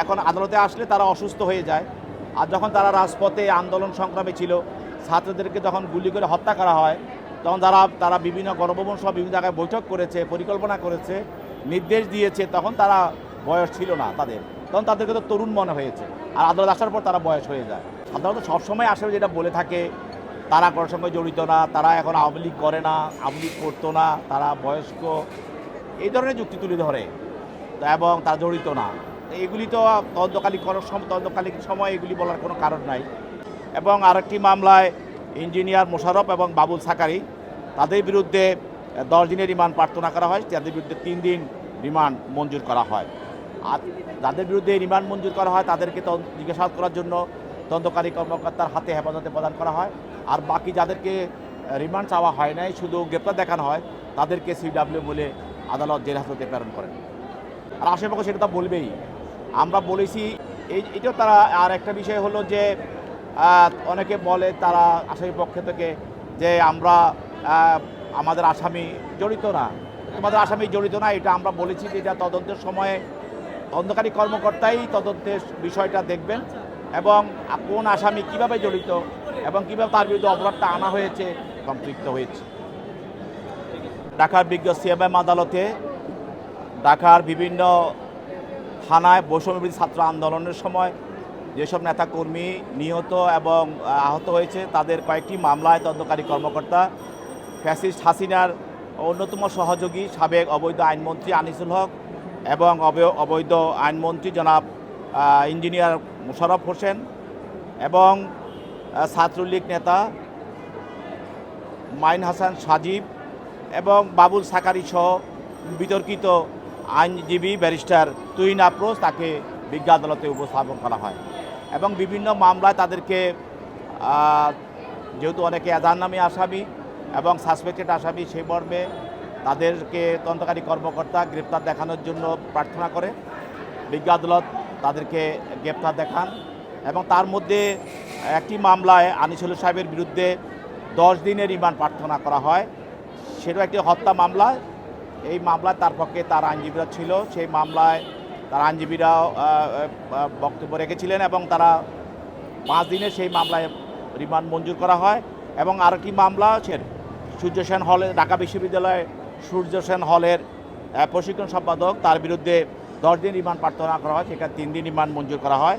এখন আদালতে আসলে তারা অসুস্থ হয়ে যায়। আর যখন তারা রাজপথে আন্দোলন সংগ্রামে ছিল, ছাত্রদেরকে যখন গুলি করে হত্যা করা হয়, তখন তারা বিভিন্ন গণভবন সহ বিভিন্ন জায়গায় বৈঠক করেছে, পরিকল্পনা করেছে, নির্দেশ দিয়েছে, তখন তারা বয়স ছিল না তাদের, তখন তাদেরকে তো তরুণ মনে হয়েছে। আর আদালত আসার পর তারা বয়স হয়ে যায়। সাধারণত সবসময় আসলে যেটা বলে থাকে, তারা কোনো সঙ্গে জড়িত না, তারা এখন আওয়ামী লীগ করে না, আওয়ামী লীগ করতো না, তারা বয়স্ক, এই ধরনের যুক্তি তুলে ধরে এবং তারা জড়িত না। এগুলি তো তদন্তকালীন সময় এগুলি বলার কোনো কারণ নাই। এবং আরেকটি মামলায় ইঞ্জিনিয়ার মোশাররফ এবং বাবুল সাকারি, তাদের বিরুদ্ধে 10 দিনের রিমান্ড প্রার্থনা করা হয়, তাদের বিরুদ্ধে 3 দিন রিমান্ড মঞ্জুর করা হয়। আর যাদের বিরুদ্ধে রিমান্ড মঞ্জুর করা হয় তাদেরকে জিজ্ঞাসাবাদ করার জন্য তদন্তকারী কর্মকর্তার হাতে হেফাজতে প্রদান করা হয়। আর বাকি যাদেরকে রিমান্ড চাওয়া হয় নাই, শুধু গ্রেপ্তার দেখানো হয়, তাদেরকে সিডব্লিউ বলে আদালত জেল হাজতে প্রেরণ করেন। আর আশেপাশে সেটা তো বলবেই, আমরা বলেছি। এটাও তারা আর একটা বিষয় হলো যে অনেকে বলে তারা আসামি পক্ষে থেকে যে আমাদের আসামি জড়িত না, তোমাদের আসামি জড়িত না। এটা আমরা বলেছি যে এটা তদন্তের সময়ে তদন্তকারী কর্মকর্তাই তদন্তের বিষয়টা দেখবেন এবং কোন আসামি কিভাবে জড়িত এবং কীভাবে তার বিরুদ্ধে অপরাধটা আনা হয়েছে, সম্পৃক্ত হয়েছে। ঢাকার বিজ্ঞ সিএমএম আদালতে ঢাকার বিভিন্ন থানায় বৈষম্যবিরোধী ছাত্র আন্দোলনের সময় যেসব নেতাকর্মী নিহত এবং আহত হয়েছে, তাদের কয়েকটি মামলায় তদন্তকারী কর্মকর্তা ফ্যাসিস্ট হাসিনার অন্যতম সহযোগী সাবেক অবৈধ আইনমন্ত্রী আনিসুল হক এবং অবৈধ আইনমন্ত্রী জনাব ইঞ্জিনিয়ার মোশাররফ হোসেন এবং ছাত্রলীগ নেতা মাইন হাসান সাজিব এবং বাবুল সাকারি সহ বিতর্কিত আইনজীবী ব্যারিস্টার তুহিন আফরোজ, তাকে বিজ্ঞ আদালতে উপস্থাপন করা হয়। এবং বিভিন্ন মামলায় তাদেরকে যেহেতু অনেকে এজাহারনামী আসামি এবং সাসপেক্টেড আসামি, সেই মর্মে তাদেরকে তদন্তকারী কর্মকর্তা গ্রেপ্তার দেখানোর জন্য প্রার্থনা করে। বিজ্ঞ আদালত তাদেরকে গ্রেপ্তার দেখান এবং তার মধ্যে একটি মামলায় আনিসুল সাহেবের বিরুদ্ধে 10 দিনের রিমান্ড প্রার্থনা করা হয়। সেটাও একটি হত্যা মামলা। এই মামলায় তার পক্ষে তার আইনজীবীরা ছিল, সেই মামলায় তার আইনজীবীরাও বক্তব্য রেখেছিলেন এবং তারা 5 দিনে সেই মামলায় রিমান্ড মঞ্জুর করা হয়। এবং আরেকটি মামলা সূর্য সেন হলে, ঢাকা বিশ্ববিদ্যালয়ে সূর্য সেন হলের প্রশিক্ষণ সম্পাদক, তার বিরুদ্ধে 10 দিন রিমান্ড প্রার্থনা করা হয়, সেখানে 3 দিন রিমান্ড মঞ্জুর করা হয়।